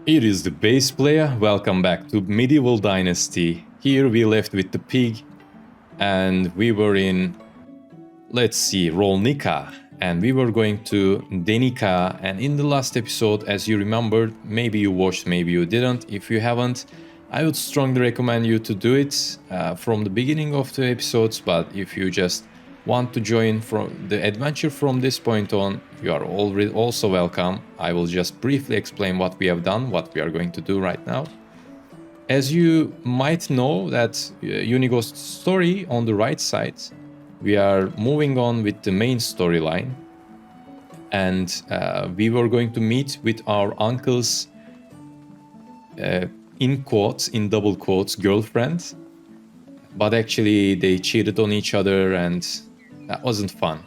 It is the bass player. Welcome back to Medieval Dynasty. Here we left with the pig and we were in, let's see, Rolnica, and we were going to Denica. And in the last episode, as you remembered, maybe you watched, maybe you didn't. If you haven't, I would strongly recommend you to do it from the beginning of the episodes. But if you just want to join from the adventure from this point on, you are already also welcome. I will just briefly explain what we have done, what we are going to do right now. As you might know, that Unighost story on the right side, we are moving on with the main storyline, and we were going to meet with our uncle's in quotes, in double quotes, girlfriend, but actually they cheated on each other and that wasn't fun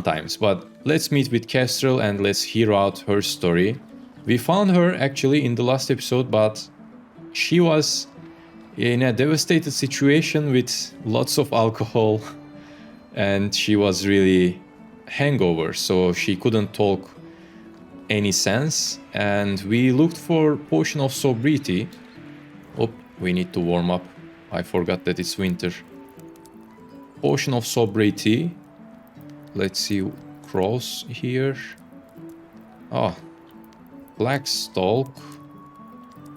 times. But let's meet with Kestrel and let's hear out her story. We found her actually in the last episode, but she was in a devastated situation with lots of alcohol and she was really hangover, so she couldn't talk any sense. And we looked for potion of sobriety. Oh, we need to warm up. I forgot that it's winter. Potion of sobriety. Let's see, cross here. Oh, flax stalk.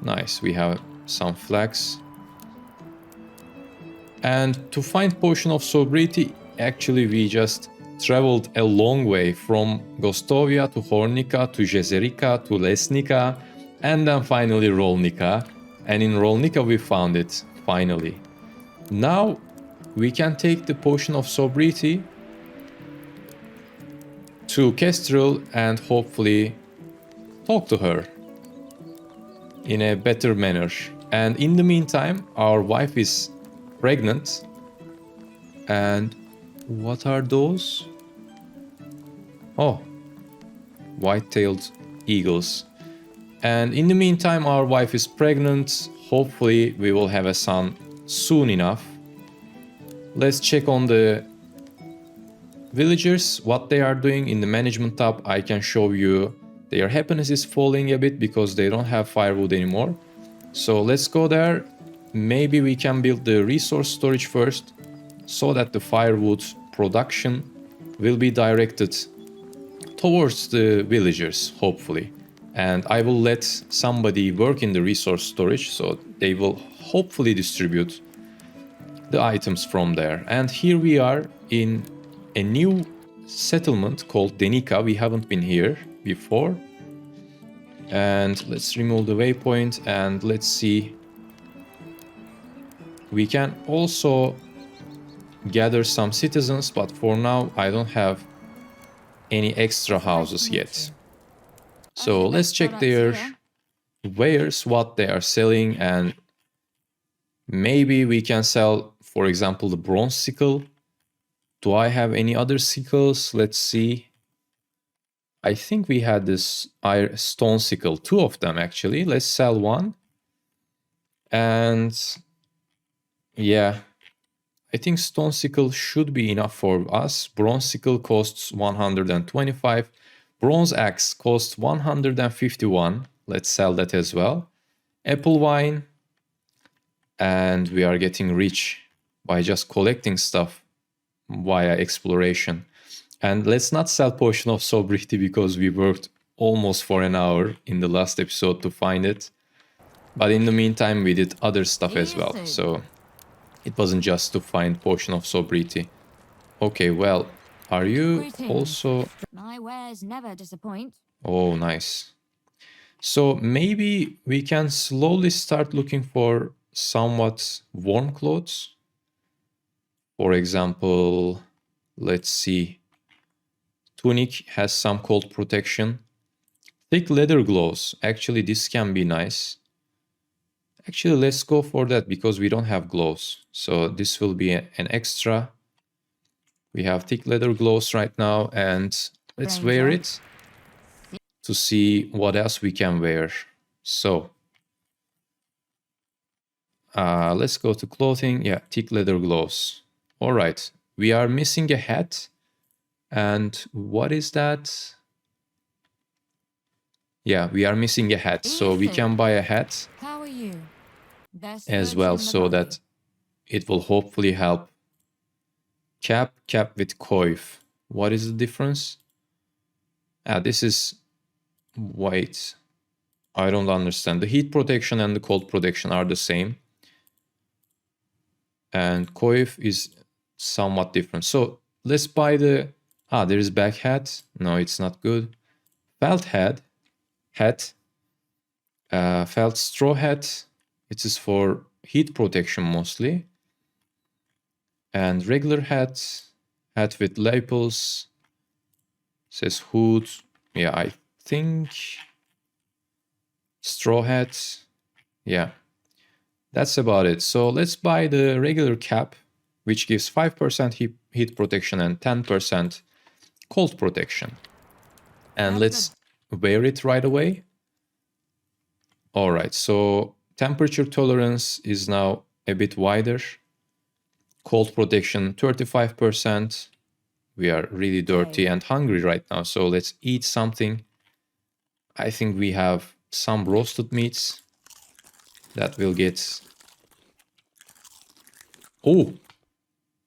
Nice, we have some flax. And to find potion of sobriety, actually we just traveled a long way from Gostovia to Hornica to Jezerica to Lesnica and then finally Rolnica. And in Rolnica we found it, finally. Now we can take the potion of sobriety to Kestrel and hopefully talk to her in a better manner. And in the meantime, our wife is pregnant. And what are those? Oh, white-tailed eagles. And in the meantime, our wife is pregnant. Hopefully we will have a son soon enough. Let's check on the villagers, what they are doing. In the management tab, I can show you their happiness is falling a bit because they don't have firewood anymore. So let's go there. Maybe we can build the resource storage first so that the firewood production will be directed towards the villagers, hopefully. And I will let somebody work in the resource storage, so they will hopefully distribute the items from there. And here we are in a new settlement called Denica. We haven't been here before. And let's remove the waypoint and let's see. We can also gather some citizens, but for now I don't have any extra houses yet. So let's check their wares, what they are selling, and maybe we can sell, for example, the bronze sickle. Do I have any other sickles? Let's see. I think we had this iron stone sickle, 2 of them actually. Let's sell one. And yeah, I think stone sickle should be enough for us. Bronze sickle costs 125. Bronze axe costs 151. Let's sell that as well. Apple wine. And we are getting rich by just collecting stuff via exploration. And let's not sell potion of sobriety because we worked almost for an hour in the last episode to find it. But in the meantime, we did other stuff as well. So it wasn't just to find potion of sobriety. Okay, well, are you also... My wares never disappoint. Oh, nice. So maybe we can slowly start looking for somewhat warm clothes. For example, let's see. Tunic has some cold protection. Thick leather gloves. Actually, this can be nice. Actually, let's go for that because we don't have gloves. So this will be an extra. We have thick leather gloves right now and let's wear it to see what else we can wear. So let's go to clothing. Yeah, thick leather gloves. All right, we are missing a hat. And what is that? Yeah, we are missing a hat, so we can buy a hat How are you? Best as goods well, in the so valley. that it will hopefully help. Cap with coif. What is the difference? This is, wait, I don't understand. The heat protection and the cold protection are the same. And coif is somewhat different. So let's buy the, there is back hat. No, it's not good. Felt hat, felt straw hat. It is for heat protection mostly. And regular hat with lapels, says hood. Yeah, I think straw hat. Yeah, that's about it. So let's buy the regular cap, which gives 5% heat protection and 10% cold protection. And let's wear it right away. All right, so temperature tolerance is now a bit wider. Cold protection 35%. We are really dirty and hungry right now, so let's eat something. I think we have some roasted meats that will get... Oh,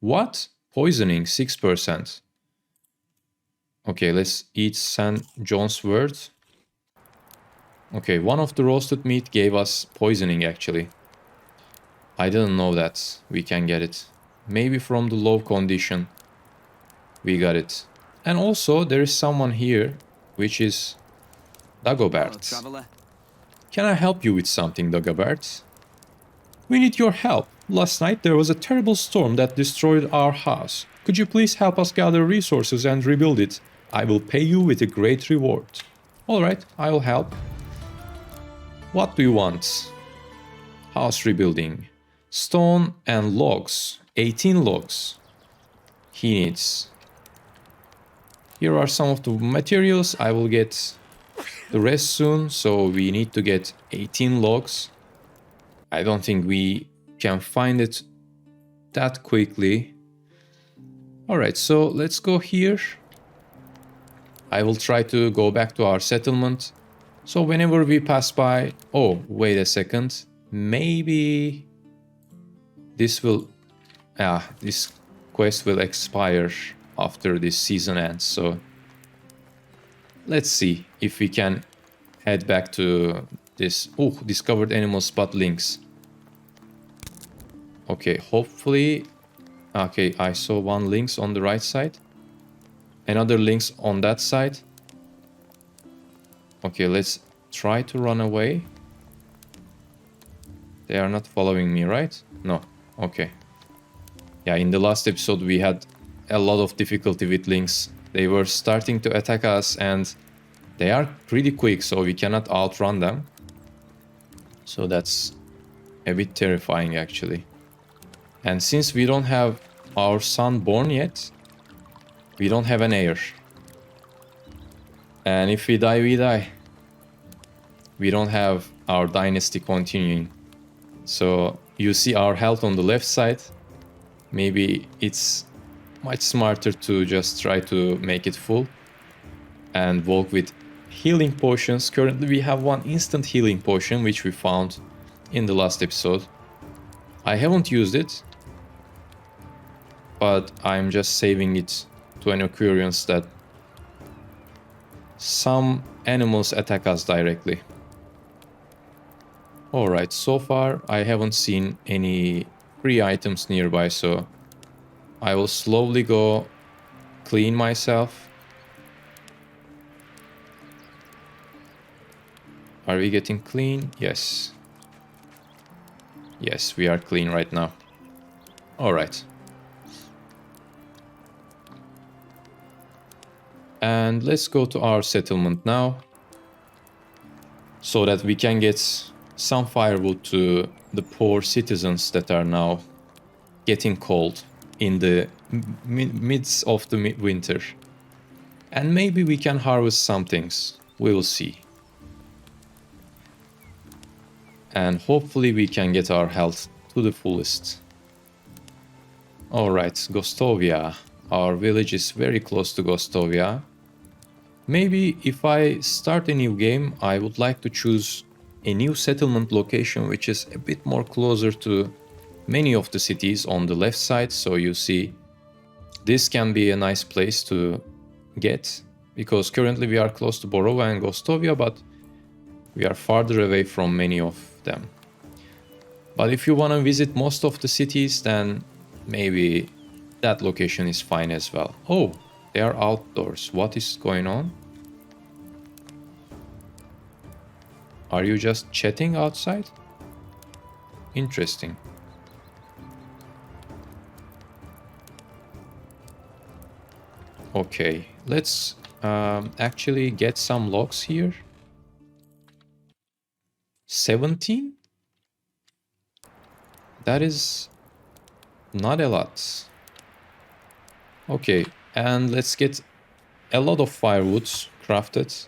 what? Poisoning 6%. Okay, let's eat St. John's wort. Okay, one of the roasted meat gave us poisoning actually. I didn't know that we can get it. Maybe from the low condition we got it. And also there is someone here, which is Dagobert. Traveler. Can I help you with something, Dagobert? We need your help. Last night there was a terrible storm that destroyed our house. Could you please help us gather resources and rebuild it? I will pay you with a great reward. Alright, I will help. What do you want? House rebuilding. Stone and logs. 18 logs. He needs. Here are some of the materials. I will get the rest soon. So we need to get 18 logs. I don't think we can find it that quickly. Alright, so let's go here. I will try to go back to our settlement. So whenever we pass by... Oh, wait a second. Maybe this will... this quest will expire after this season ends. So let's see if we can head back to this. Oh, discovered animal spot links. Okay, hopefully... Okay, I saw one lynx on the right side. Another lynx on that side. Okay, let's try to run away. They are not following me, right? No. Okay. Yeah, in the last episode we had a lot of difficulty with lynx. They were starting to attack us and they are pretty quick, so we cannot outrun them. So that's a bit terrifying actually. And since we don't have our son born yet, we don't have an heir. And if we die, we die. We don't have our dynasty continuing. So you see our health on the left side. Maybe it's much smarter to just try to make it full and walk with healing potions. Currently we have one instant healing potion which we found in the last episode. I haven't used it, but I'm just saving it to an occurrence that some animals attack us directly. Alright, so far I haven't seen any free items nearby, so I will slowly go clean myself. Are we getting clean? Yes. Yes, we are clean right now. Alright. And let's go to our settlement now, so that we can get some firewood to the poor citizens that are now getting cold in the midst of the winter. And maybe we can harvest some things. We will see. And hopefully we can get our health to the fullest. Alright, Gostovia. Our village is very close to Gostovia. Maybe if I start a new game, I would like to choose a new settlement location which is a bit more closer to many of the cities on the left side. So you see, this can be a nice place to get, because currently we are close to Borova and Gostovia, but we are farther away from many of them. But if you want to visit most of the cities, then maybe that location is fine as well. Oh, they are outdoors. What is going on? Are you just chatting outside? Interesting. Okay, let's actually get some logs here. 17? That is not a lot. Okay, and let's get a lot of firewoods crafted.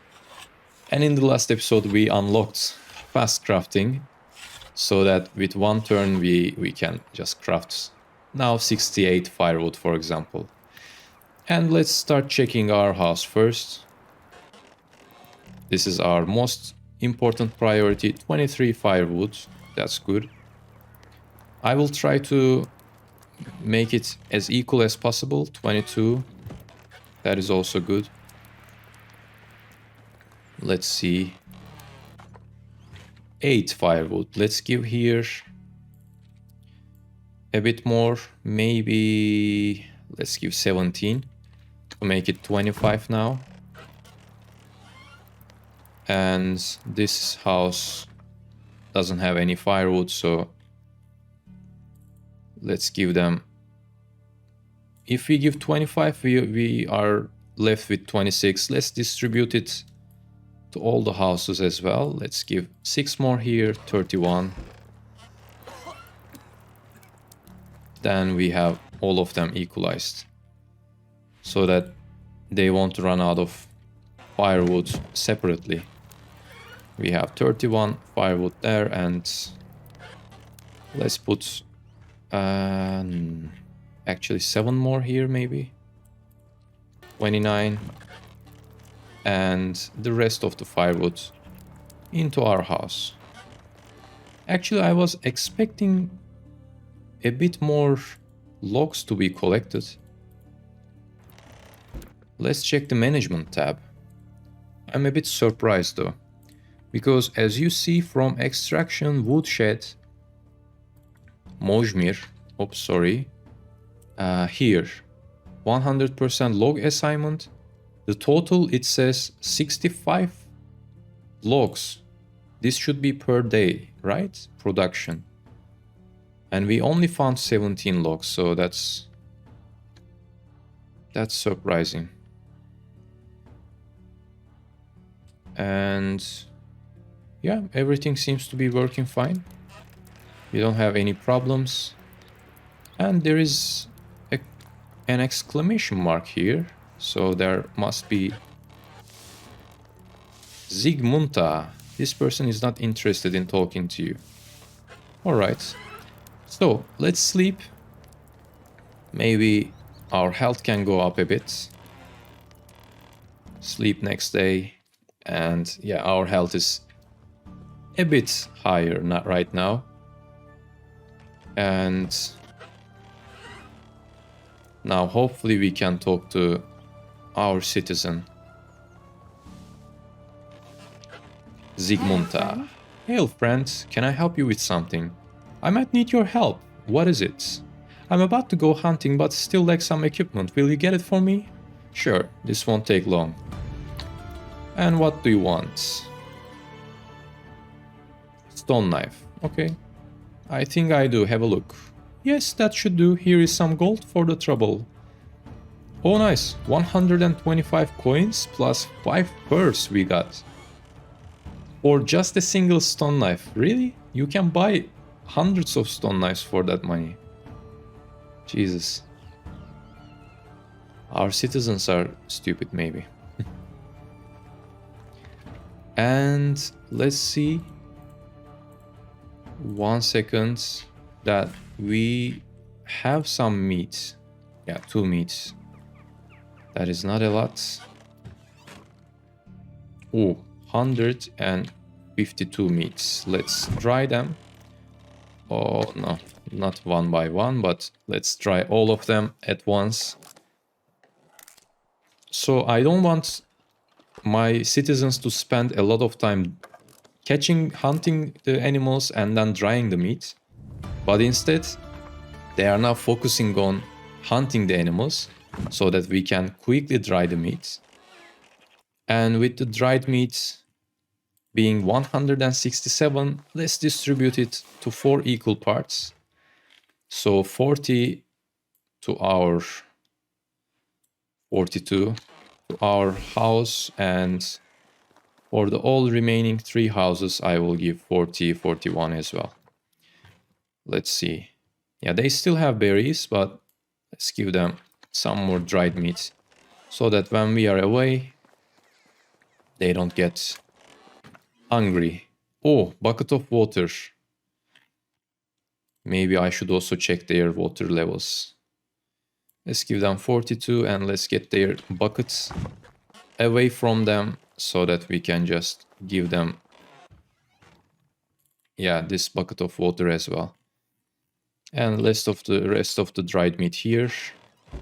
And in the last episode we unlocked fast crafting, so that with one turn we can just craft now 68 firewood, for example. And let's start checking our house first. This is our most important priority, 23 firewood. That's good. I will try to make it as equal as possible, 22. That is also good. Let's see. 8 firewood. Let's give here a bit more. Maybe let's give 17 to make it 25 now. And this house doesn't have any firewood, so let's give them. If we give 25, we are left with 26. Let's distribute it to all the houses as well. Let's give 6 more here, 31. Then we have all of them equalized, so that they won't run out of firewood separately. We have 31 firewood there, and let's put actually 7 more here, maybe 29, and the rest of the firewood into our house. Actually, I was expecting a bit more logs to be collected. Let's check the management tab. I'm a bit surprised though, because as you see from extraction, woodshed, Mojmir, oops, sorry, here, 100% log assignment. The total, it says 65 logs. This should be per day, right? Production. And we only found 17 logs, so that's surprising. And yeah, everything seems to be working fine. We don't have any problems. And there is an exclamation mark here, so there must be Zigmunta. This person is not interested in talking to you. Alright, so let's sleep. Maybe our health can go up a bit. Sleep next day. And yeah, our health is a bit higher, not right now. And now hopefully we can talk to our citizen, Zigmunta. Hail friend, can I help you with something? I might need your help. What is it? I'm about to go hunting but still lack some equipment. Will you get it for me? Sure, this won't take long. And what do you want? Stone knife. Okay. I think I do. Have a look. Yes, that should do. Here is some gold for the trouble. Oh nice. 125 coins plus 5 pearls we got. For just a single stone knife. Really? You can buy hundreds of stone knives for that money. Jesus. Our citizens are stupid, maybe. And let's see. 1 second. That we have some meat. Yeah, 2 meats. That is not a lot. Oh, 152 meats. Let's dry them. Oh, no, not one by one, but let's dry all of them at once. So I don't want my citizens to spend a lot of time hunting the animals and then drying the meat. But instead, they are now focusing on hunting the animals so that we can quickly dry the meat. And with the dried meat being 167, let's distribute it to 4 equal parts. So 40 to our 42 to our house, and for the all remaining 3 houses I will give 40, 41 as well. Let's see. Yeah, they still have berries, but let's give them some more dried meat so that when we are away, they don't get hungry. Oh, bucket of water. Maybe I should also check their water levels. Let's give them 42 and let's get their buckets away from them so that we can just give them, yeah, this bucket of water as well. And rest of the dried meat here.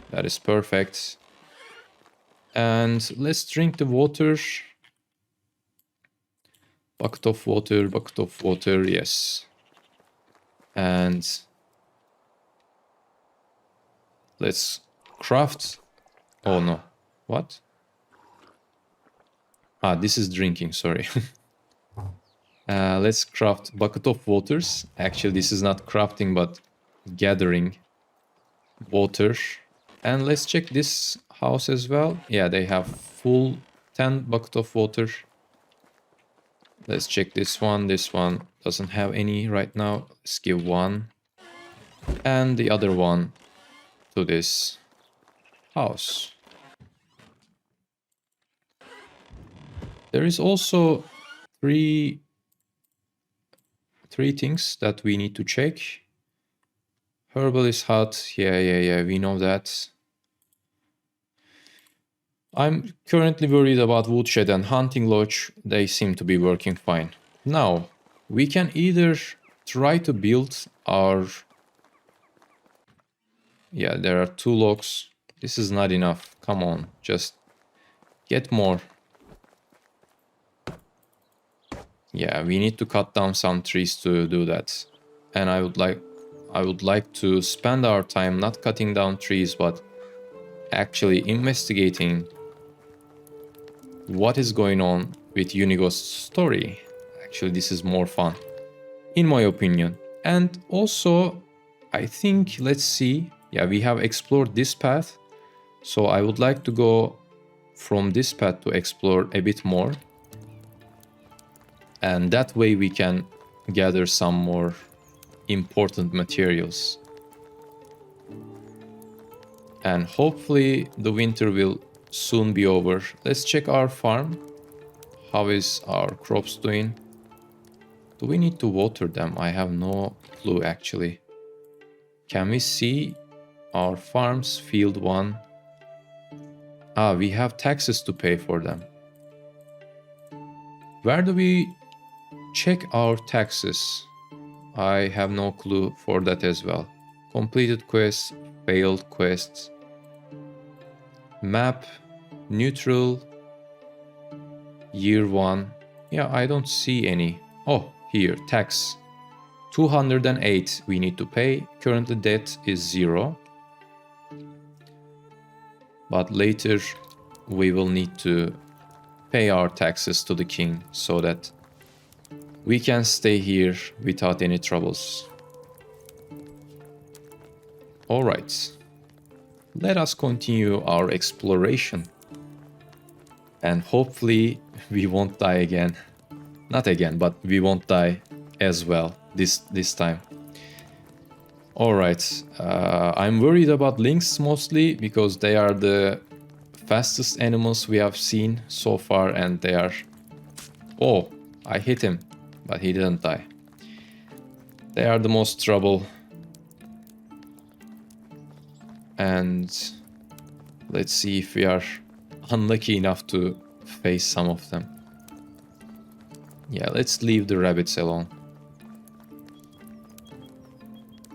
That is perfect. And let's drink the water. Bucket of water, yes. And let's craft. Oh no, what? Ah, this is drinking, sorry. Let's craft bucket of waters. Actually, this is not crafting, but gathering water. And let's check this house as well. Yeah, they have full 10 bucket of water. Let's check this one. This one doesn't have any right now. Let's give one. And the other one to this house. There is also three things that we need to check. Herbalist hut. Yeah, we know that. I'm currently worried about woodshed and hunting lodge. They seem to be working fine. Now, we can either try to build our... Yeah, there are 2 logs. This is not enough. Come on, just get more. Yeah, we need to cut down some trees to do that. And I would like to spend our time not cutting down trees, but actually investigating what is going on with Unigo's story. Actually, this is more fun, in my opinion. And also, I think, let's see. Yeah, we have explored this path. So I would like to go from this path to explore a bit more. And that way we can gather some more important materials. And hopefully the winter will soon be over. Let's check our farm. How is our crops doing? Do we need to water them? I have no clue actually. Can we see our farms? Field 1. Ah, we have taxes to pay for them. Where do we check our taxes? I have no clue for that as well. Completed quests, failed quests. Map, neutral, year 1. Yeah, I don't see any. Oh, here, tax. 208 we need to pay. Currently debt is 0. But later we will need to pay our taxes to the king so that we can stay here without any troubles. Alright. Let us continue our exploration. And hopefully we won't die again. Not again, but we won't die as well this time. Alright. I'm worried about lynx mostly because they are the fastest animals we have seen so far, and they are... Oh, I hit him, but he didn't die. They are the most trouble. And let's see if we are unlucky enough to face some of them. Yeah, let's leave the rabbits alone.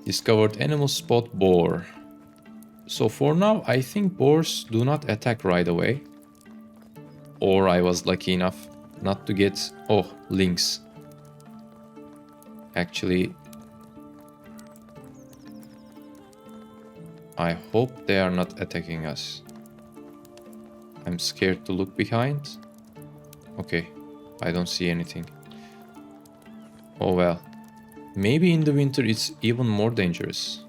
Discovered animal spot boar. So for now, I think boars do not attack right away. Or I was lucky enough not to get... Oh, lynx. Actually, I hope they are not attacking us. I'm scared to look behind. Okay, I don't see anything. Oh well. Maybe in the winter it's even more dangerous.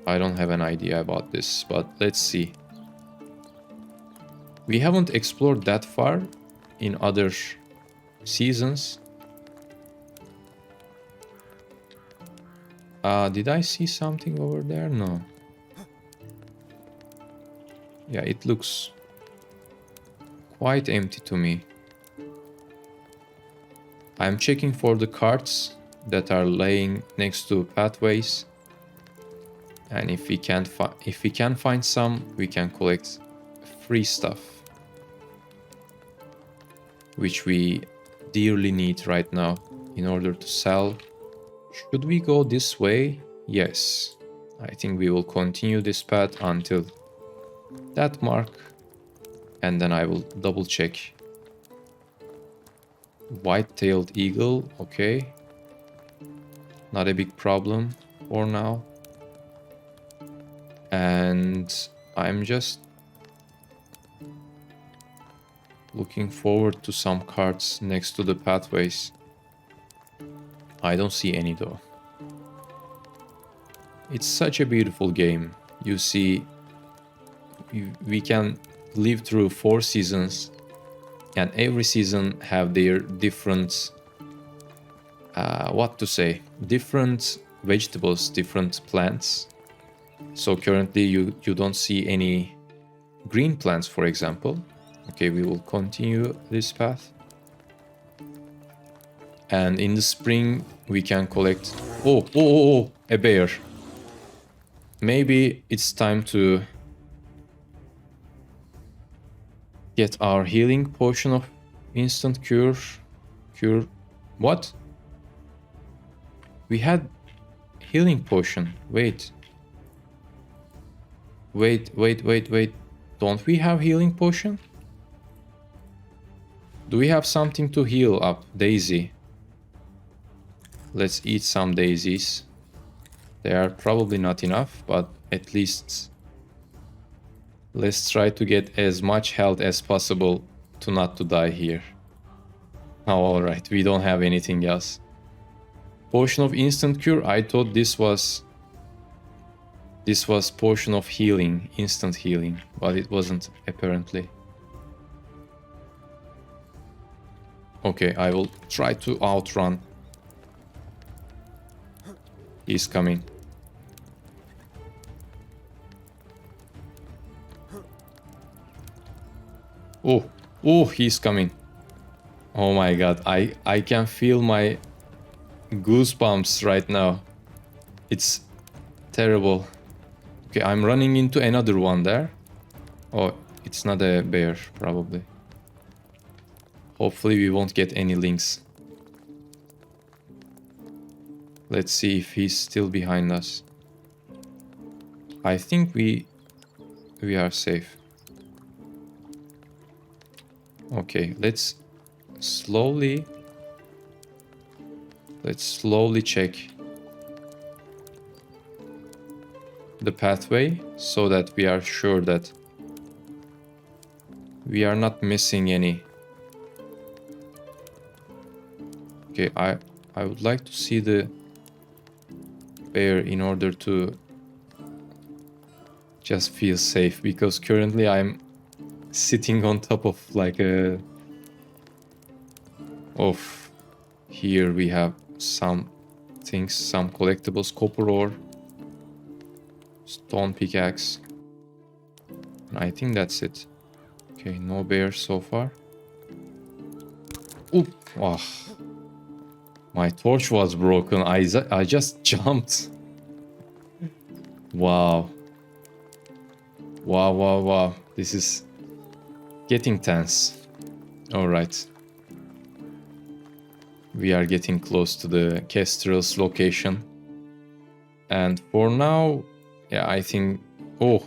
I don't have an idea about this, but let's see. We haven't explored that far in other seasons. Did I see something over there? No. Yeah, it looks quite empty to me. I'm checking for the carts that are laying next to pathways. And if we can find some, we can collect free stuff, which we dearly need right now in order to sell. Should we go this way? Yes. I think we will continue this path until that mark, and then I will double check. White-tailed eagle, okay. Not a big problem for now. And I'm just looking forward to some carts next to the pathways. I don't see any though. It's such a beautiful game. You see, we can live through 4 seasons, and every season have their different, different vegetables, different plants. So currently you don't see any green plants, for example. Okay, we will continue this path. And in the spring we can collect... Oh, a bear. Maybe it's time to get our healing potion of instant cure. What? We had healing potion. Wait. Don't we have healing potion? Do we have something to heal up? Daisy. Let's eat some daisies. They are probably not enough, but at least let's try to get as much health as possible to not to die here. Oh, alright, we don't have anything else. Potion of instant cure, I thought this was potion of healing, instant healing, but it wasn't apparently. Okay, I will try to outrun. He's coming. Oh, he's coming. Oh my god, I can feel my goosebumps right now. It's terrible. Okay, I'm running into another one there. Oh, it's not a bear, probably. Hopefully we won't get any lynx. Let's see if he's still behind us. I think we are safe. Okay, let's slowly check the pathway so that we are sure that we are not missing any. Okay, I would like to see the bear in order to just feel safe, because currently I'm sitting on top of like a... Here we have some things, some collectibles, copper ore, stone pickaxe. I think that's it. Okay, no bear so far. Oop! Oh. My torch was broken. I just jumped. Wow. Wow. This is getting tense. Alright. We are getting close to the Kestrel's location. And for now, yeah, I think... Oh,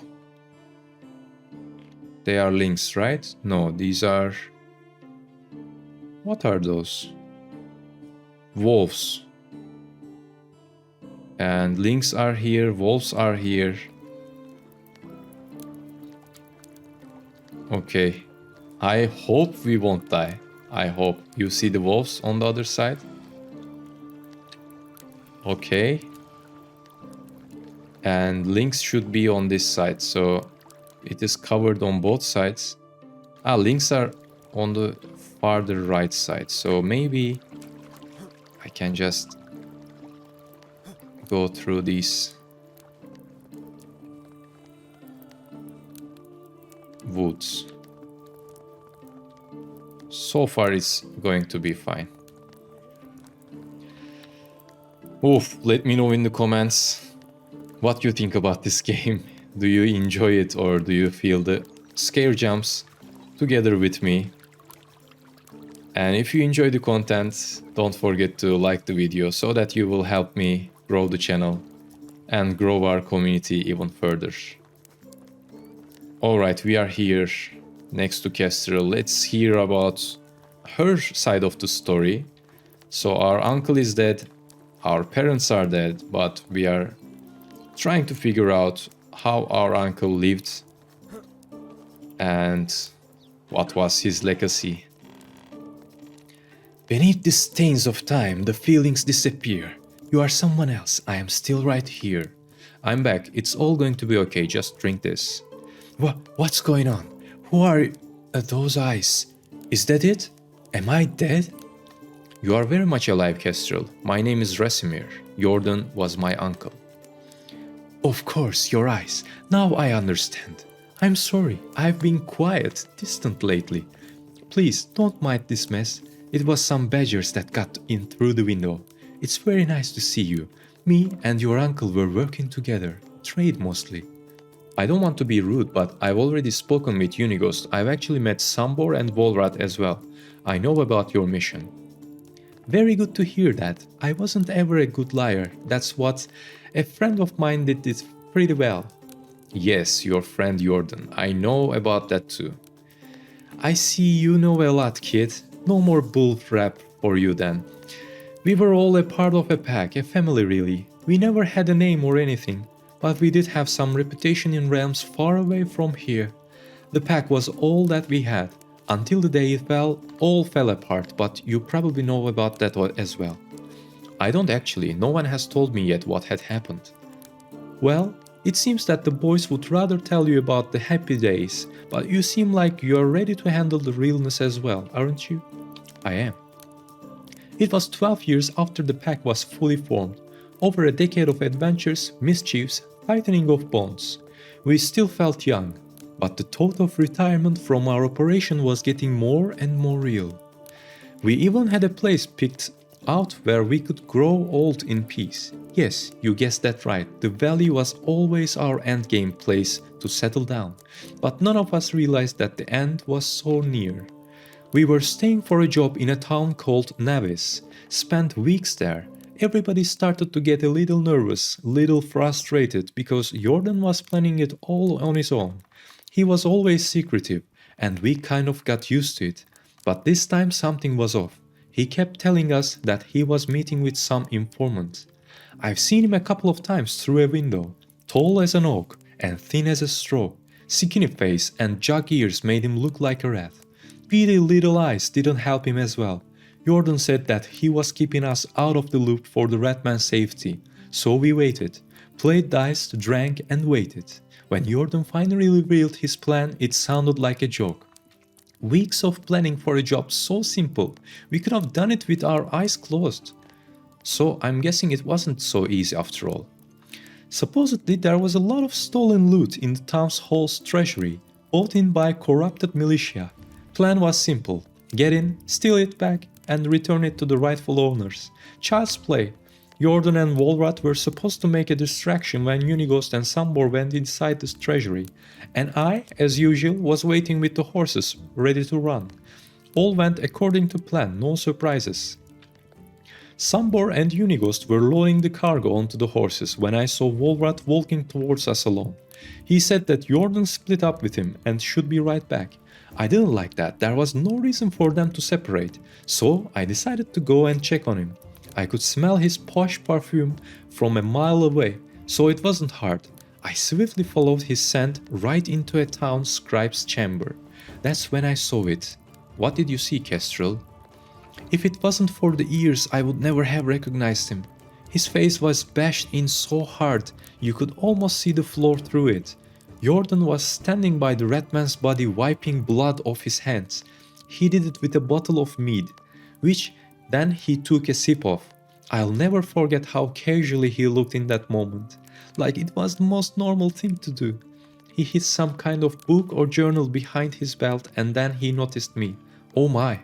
they are lynx, right? No, these are... What are those? Wolves. And lynx are here, wolves are here. Okay. I hope we won't die. I hope. You see the wolves on the other side? Okay. And lynx should be on this side, so it is covered on both sides. Ah, lynx are on the farther right side, so maybe I can just go through these woods. So far it's going to be fine. Oof, let me know in the comments what you think about this game. Do you enjoy it, or do you feel the scare jumps together with me? And if you enjoy the content, don't forget to like the video so that you will help me grow the channel and grow our community even further. Alright, we are here next to Kestrel. Let's hear about her side of the story. So our uncle is dead, our parents are dead, but we are trying to figure out how our uncle lived and what was his legacy. Beneath the stains of time, the feelings disappear. You are someone else. I am still right here. I'm back. It's all going to be okay. Just drink this. What's going on? Who are those eyes? Is that it? Am I dead? You are very much alive, Kestrel. My name is Rasimir. Jordan was my uncle. Of course, your eyes. Now I understand. I'm sorry. I've been quiet, distant lately. Please, don't mind this mess. It was some badgers that got in through the window. It's very nice to see you. Me and your uncle were working together. Trade mostly. I don't want to be rude, but I've already spoken with Unighost. I've actually met Sambor and Volrat as well. I know about your mission. Very good to hear that. I wasn't ever a good liar. That's what a friend of mine did it pretty well. Yes, your friend Jordan. I know about that too. I see you know a lot, kid. No more bull rap for you then. We were all a part of a pack, a family really. We never had a name or anything, but we did have some reputation in realms far away from here. The pack was all that we had, until the day it all fell apart, but you probably know about that as well. I don't actually, no one has told me yet what had happened. Well, it seems that the boys would rather tell you about the happy days, but you seem like you're ready to handle the realness as well, aren't you? I am. It was 12 years after the pack was fully formed, over a decade of adventures, mischiefs, tightening of bonds. We still felt young, but the thought of retirement from our operation was getting more and more real. We even had a place picked out where we could grow old in peace. Yes, you guessed that right, the valley was always our endgame place to settle down, but none of us realized that the end was so near. We were staying for a job in a town called Navis, spent weeks there. Everybody started to get a little nervous, little frustrated, because Jordan was planning it all on his own. He was always secretive, and we kind of got used to it. But this time something was off. He kept telling us that he was meeting with some informant. I've seen him a couple of times through a window. Tall as an oak and thin as a straw. Skinny face and jug ears made him look like a rat. Beady little eyes didn't help him as well. Jordan said that he was keeping us out of the loop for the Ratman's safety. So we waited, played dice, drank and waited. When Jordan finally revealed his plan, it sounded like a joke. Weeks of planning for a job so simple, we could have done it with our eyes closed. So I'm guessing it wasn't so easy after all. Supposedly there was a lot of stolen loot in the town's hall's treasury, bought in by corrupted militia. Plan was simple: get in, steal it back, and return it to the rightful owners. Child's play. Jordan and Volrat were supposed to make a distraction when Unighost and Sambor went inside the treasury, and I, as usual, was waiting with the horses, ready to run. All went according to plan, no surprises. Sambor and Unighost were loading the cargo onto the horses when I saw Volrat walking towards us alone. He said that Jordan split up with him and should be right back. I didn't like that, there was no reason for them to separate, so I decided to go and check on him. I could smell his posh perfume from a mile away, so it wasn't hard. I swiftly followed his scent right into a town scribe's chamber. That's when I saw it. What did you see, Kestrel? If it wasn't for the ears, I would never have recognized him. His face was bashed in so hard, you could almost see the floor through it. Jordan was standing by the red man's body wiping blood off his hands. He did it with a bottle of mead, which then he took a sip of. I'll never forget how casually he looked in that moment, like it was the most normal thing to do. He hid some kind of book or journal behind his belt and then he noticed me. Oh my.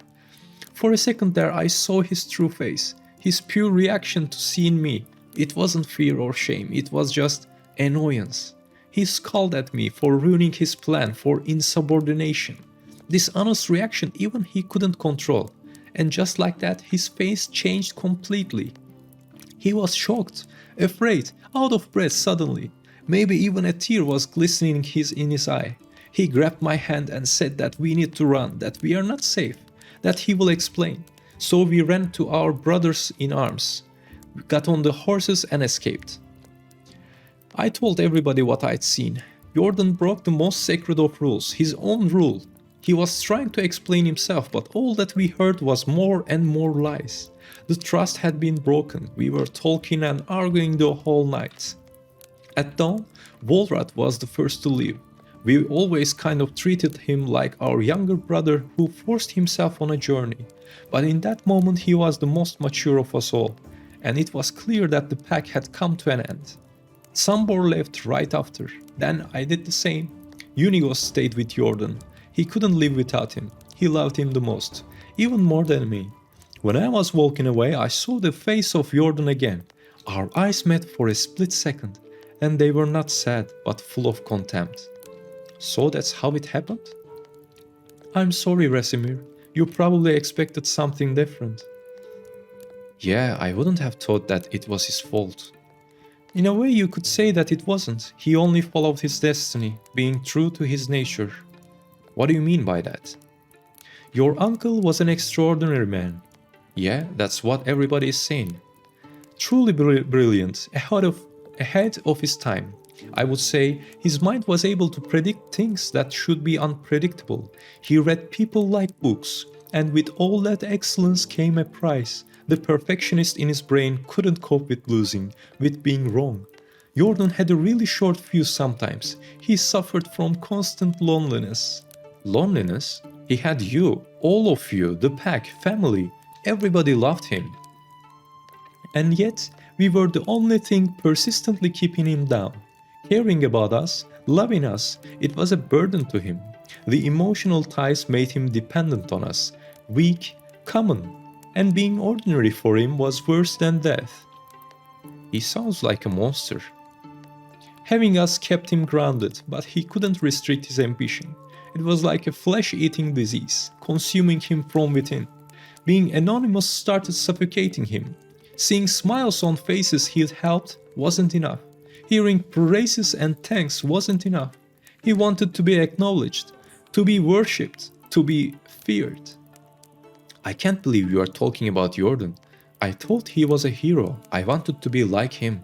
For a second there I saw his true face, his pure reaction to seeing me. It wasn't fear or shame, it was just annoyance. He scowled at me for ruining his plan, for insubordination. This honest reaction even he couldn't control. And just like that, his face changed completely. He was shocked, afraid, out of breath suddenly. Maybe even a tear was glistening in his eye. He grabbed my hand and said that we need to run, that we are not safe, that he will explain. So we ran to our brothers in arms. We got on the horses and escaped. I told everybody what I'd seen. Jordan broke the most sacred of rules, his own rule. He was trying to explain himself, but all that we heard was more and more lies. The trust had been broken. We were talking and arguing the whole night. At dawn, Volrat was the first to leave. We always kind of treated him like our younger brother who forced himself on a journey. But in that moment he was the most mature of us all, and it was clear that the pack had come to an end. Sambor left right after. Then I did the same. Unighost stayed with Jordan. He couldn't live without him. He loved him the most, even more than me. When I was walking away, I saw the face of Jordan again. Our eyes met for a split second, and they were not sad, but full of contempt. So that's how it happened? I'm sorry, Rasimir. You probably expected something different. Yeah, I wouldn't have thought that it was his fault. In a way, you could say that it wasn't. He only followed his destiny, being true to his nature. What do you mean by that? Your uncle was an extraordinary man. Yeah, that's what everybody is saying. Truly brilliant, ahead of his time. I would say his mind was able to predict things that should be unpredictable. He read people like books, and with all that excellence came a price. The perfectionist in his brain couldn't cope with losing, with being wrong. Jordan had a really short fuse sometimes. He suffered from constant loneliness. Loneliness? He had you, all of you, the pack, family. Everybody loved him. And yet, we were the only thing persistently keeping him down. Caring about us, loving us, it was a burden to him. The emotional ties made him dependent on us, weak, common, and being ordinary for him was worse than death. He sounds like a monster. Having us kept him grounded, but he couldn't restrict his ambition. It was like a flesh-eating disease, consuming him from within. Being anonymous started suffocating him. Seeing smiles on faces he'd helped wasn't enough. Hearing praises and thanks wasn't enough. He wanted to be acknowledged, to be worshipped, to be feared. I can't believe you are talking about Jordan. I thought he was a hero. I wanted to be like him.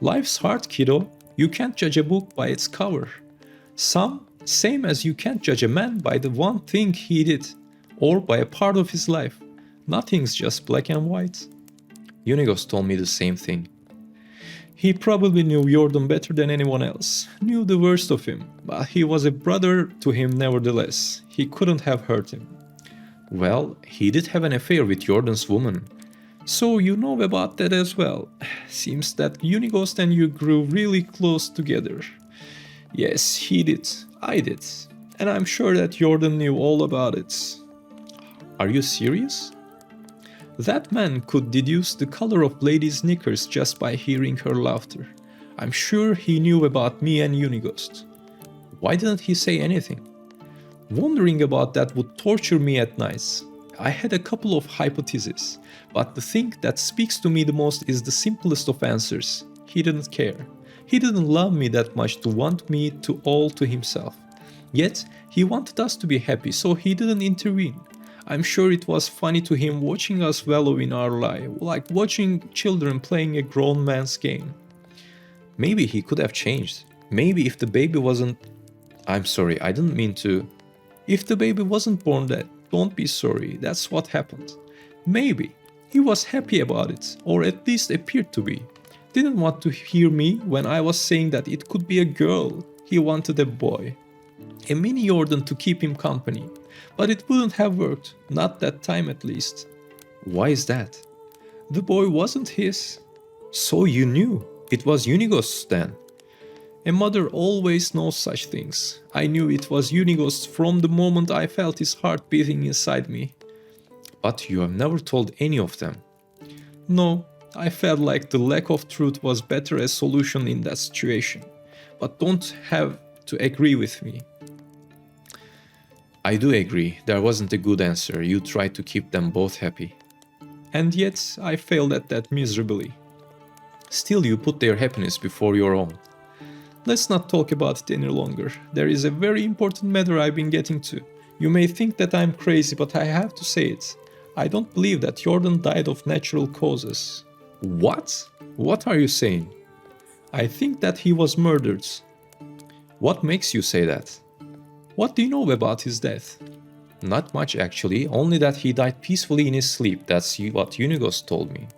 Life's hard, kiddo. You can't judge a book by its cover. Same as you can't judge a man by the one thing he did, or by a part of his life. Nothing's just black and white. Unighost told me the same thing. He probably knew Jordan better than anyone else, knew the worst of him, but he was a brother to him nevertheless. He couldn't have hurt him. Well, he did have an affair with Jordan's woman. So you know about that as well. Seems that Unighost and you grew really close together. Yes, he did. I did. And I'm sure that Jordan knew all about it. Are you serious? That man could deduce the color of ladies' knickers just by hearing her laughter. I'm sure he knew about me and Unighost. Why didn't he say anything? Wondering about that would torture me at nights. I had a couple of hypotheses, but the thing that speaks to me the most is the simplest of answers. He didn't care. He didn't love me that much to want me to all to himself. Yet, he wanted us to be happy, so he didn't intervene. I'm sure it was funny to him watching us wallow in our life, like watching children playing a grown man's game. Maybe he could have changed. Maybe if the baby wasn't... I'm sorry, I didn't mean to... If the baby wasn't born dead, don't be sorry, that's what happened. Maybe he was happy about it, or at least appeared to be. Didn't want to hear me when I was saying that it could be a girl. He wanted a boy. A mini Jordan to keep him company. But it wouldn't have worked, not that time at least. Why is that? The boy wasn't his. So you knew. It was Unigost's then. A mother always knows such things. I knew it was Unigost's from the moment I felt his heart beating inside me. But you have never told any of them. No, I felt like the lack of truth was better a solution in that situation. But don't have to agree with me. I do agree, there wasn't a good answer. You tried to keep them both happy. And yet, I failed at that miserably. Still, you put their happiness before your own. Let's not talk about it any longer. There is a very important matter I've been getting to. You may think that I'm crazy, but I have to say it. I don't believe that Jordan died of natural causes. What? What are you saying? I think that he was murdered. What makes you say that? What do you know about his death? Not much actually, only that he died peacefully in his sleep. That's what Unigos told me.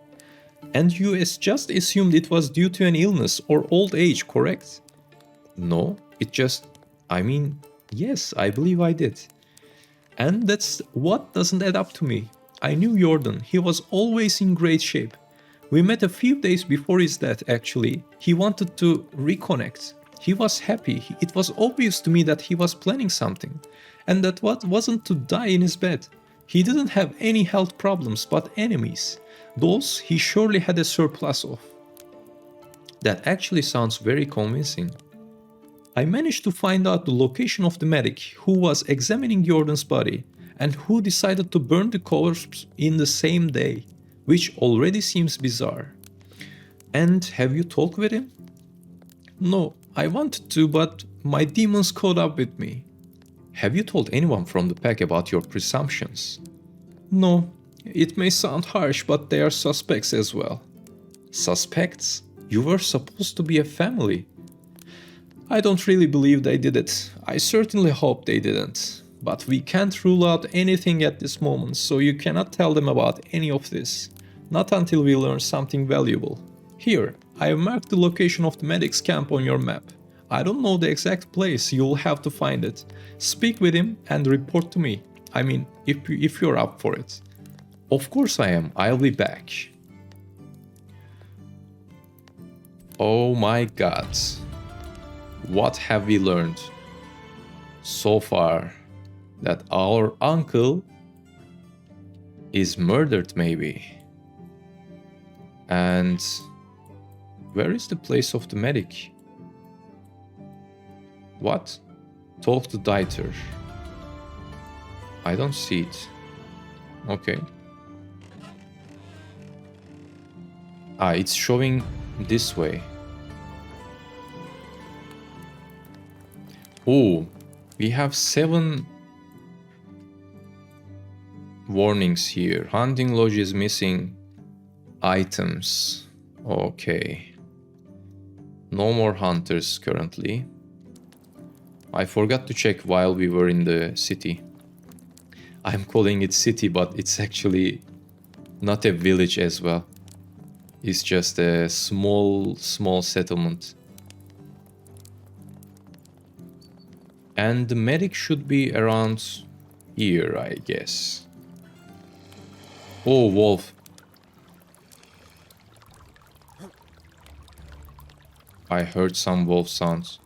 And you just assumed it was due to an illness or old age, correct? No, yes, I believe I did. And that's what doesn't add up to me. I knew Jordan, he was always in great shape. We met a few days before his death actually. He wanted to reconnect. He was happy. It was obvious to me that he was planning something. And that what wasn't to die in his bed. He didn't have any health problems but enemies. Those he surely had a surplus of. That actually sounds very convincing. I managed to find out the location of the medic who was examining Jordan's body and who decided to burn the corpse in the same day, which already seems bizarre. And have you talked with him? No, I wanted to, but my demons caught up with me. Have you told anyone from the pack about your presumptions? No, it may sound harsh, but they are suspects as well. Suspects? You were supposed to be a family. I don't really believe they did it. I certainly hope they didn't. But we can't rule out anything at this moment, so you cannot tell them about any of this. Not until we learn something valuable. Here, I have marked the location of the medic's camp on your map. I don't know the exact place, you'll have to find it. Speak with him and report to me. I mean, if you're up for it. Of course I am, I'll be back. Oh my god. What have we learned so far? That our uncle is murdered maybe. And where is the place of the medic? What? Talk to Dieter. I don't see it. Okay. It's showing this way. Oh, we have 7 warnings here. Hunting lodge is missing items. Okay. No more hunters currently. I forgot to check while we were in the city. I'm calling it city, but it's actually not a village as well. It's just a small settlement. And the medic should be around here, I guess. Oh, wolf. I heard some wolf sounds.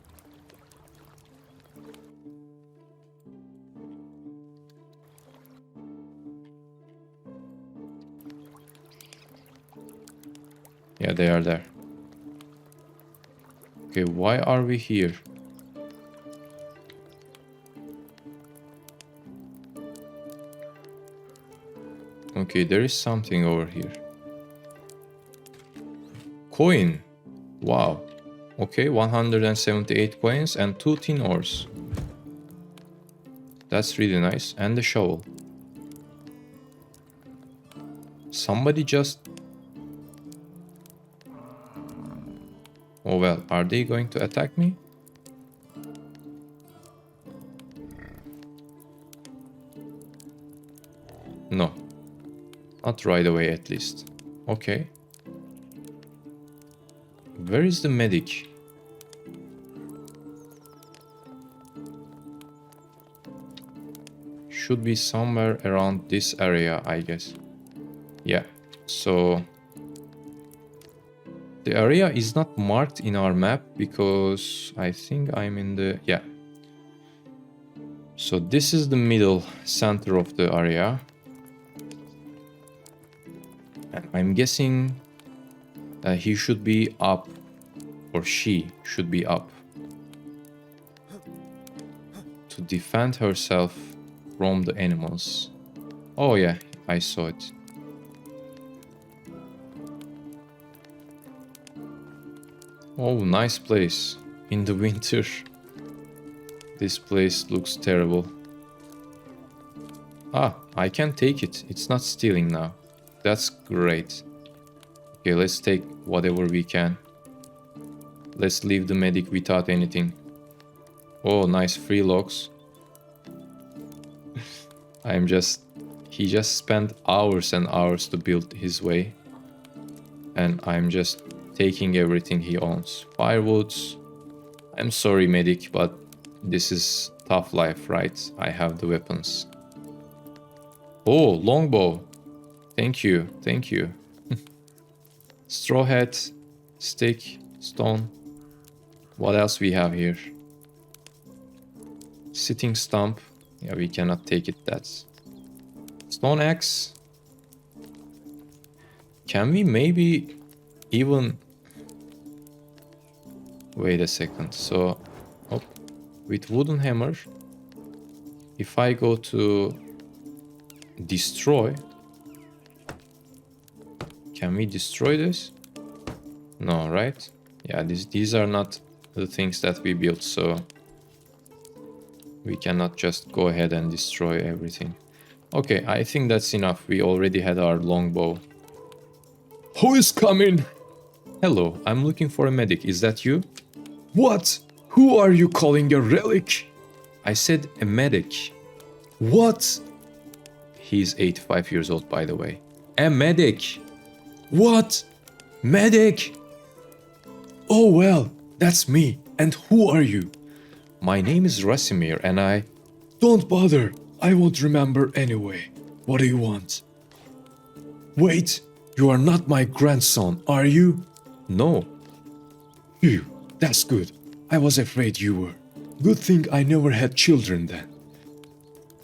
Yeah, they are there. Okay, why are we here? Okay, there is something over here. Coin. Wow. Okay, 178 coins and 2 tin ores. That's really nice. And the shovel. Somebody just... Oh well, are they going to attack me? No. Not right away at least. Okay. Where is the medic? Should be somewhere around this area, I guess. Yeah, so... The area is not marked in our map because I think I'm in the... Yeah. So this is the middle center of the area. And I'm guessing he should be up, or she should be up, to defend herself from the animals. Oh yeah, I saw it. Oh, nice place. In the winter. This place looks terrible. Ah, I can take it. It's not stealing now. That's great. Okay, let's take whatever we can. Let's leave the medic without anything. Oh, nice free logs. He just spent hours and hours to build his way. And I'm just taking everything he owns. Firewoods. I'm sorry, medic, but this is tough life, right? I have the weapons. Oh, longbow. Thank you, thank you. Straw hat, stick, stone. What else we have here? Sitting stump. Yeah, we cannot take it, that's... Stone axe. Can we maybe even... Wait a second, so... Oh, with wooden hammer, if I go to destroy... Can we destroy this? No, right? Yeah, these are not the things that we built, so... We cannot just go ahead and destroy everything. Okay, I think that's enough. We already had our longbow. Who is coming? Hello, I'm looking for a medic. Is that you? What? Who are you calling a relic? I said a medic. What? He's 85 years old, by the way. A medic. What? Medic? Oh well, that's me. And who are you? My name is Rasimir and I... Don't bother. I won't remember anyway. What do you want? Wait, you are not my grandson, are you? No. Phew, that's good. I was afraid you were. Good thing I never had children then.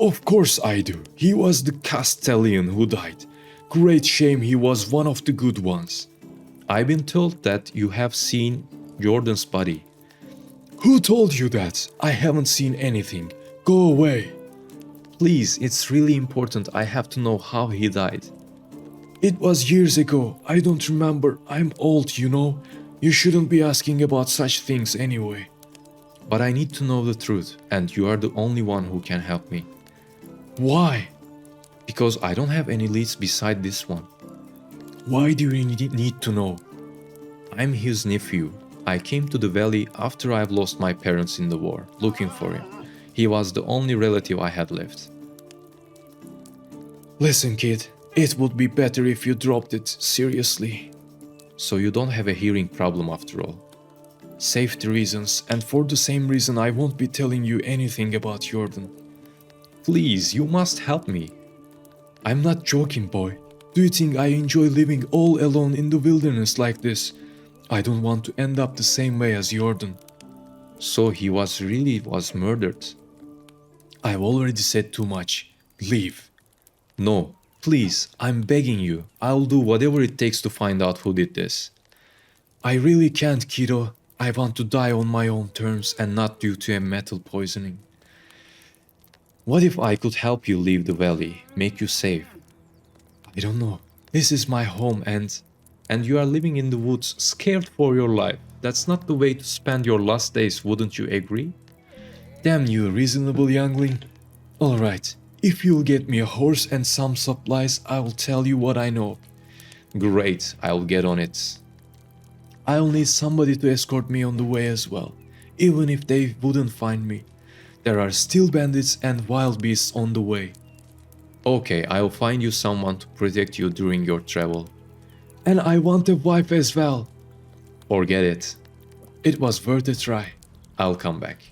Of course I do. He was the Castellan who died. Great shame he was one of the good ones. I've been told that you have seen Jordan's body. Who told you that? I haven't seen anything. Go away. Please, it's really important. I have to know how he died. It was years ago. I don't remember. I'm old, you know. You shouldn't be asking about such things anyway. But I need to know the truth, and you are the only one who can help me. Why? Because I don't have any leads beside this one. Why do you need to know? I'm his nephew. I came to the valley after I've lost my parents in the war, looking for him. He was the only relative I had left. Listen, kid, it would be better if you dropped it, seriously. So you don't have a hearing problem after all. Safety reasons, and for the same reason I won't be telling you anything about Jordan. Please, you must help me. I'm not joking, boy. Do you think I enjoy living all alone in the wilderness like this? I don't want to end up the same way as Jordan. So he was murdered. I've already said too much. Leave. No, please, I'm begging you. I'll do whatever it takes to find out who did this. I really can't, kiddo. I want to die on my own terms and not due to a metal poisoning. What if I could help you leave the valley, make you safe? I don't know. This is my home and you are living in the woods, scared for your life. That's not the way to spend your last days, wouldn't you agree? Damn you, reasonable youngling. Alright, if you'll get me a horse and some supplies, I will tell you what I know. Great, I'll get on it. I'll need somebody to escort me on the way as well, even if they wouldn't find me. There are still bandits and wild beasts on the way. Okay, I'll find you someone to protect you during your travel. And I want a wife as well. Forget it. It was worth a try. I'll come back.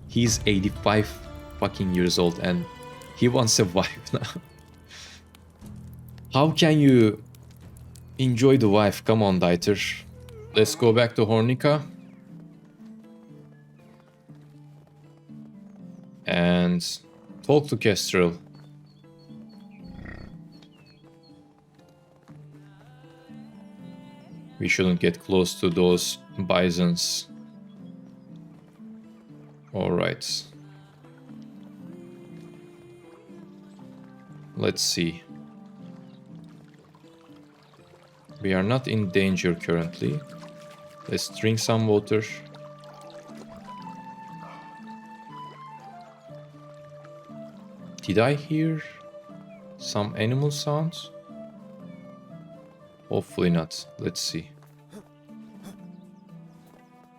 He's 85 fucking years old and he wants a wife now. How can you enjoy the wife? Come on, Dieter. Let's go back to Hornica. And talk to Kestrel. We shouldn't get close to those bisons. Alright. Let's see. We are not in danger currently. Let's drink some water. Did I hear some animal sounds? Hopefully not. Let's see.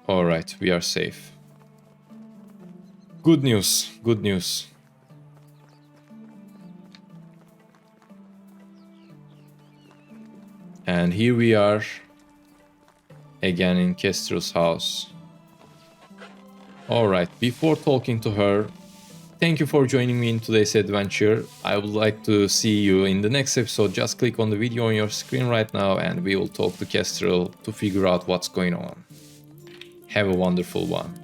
Alright, we are safe. Good news, good news. And here we are again in Kestrel's house. Alright, before talking to her, thank you for joining me in today's adventure. I would like to see you in the next episode. Just click on the video on your screen right now and we will talk to Kestrel to figure out what's going on. Have a wonderful one.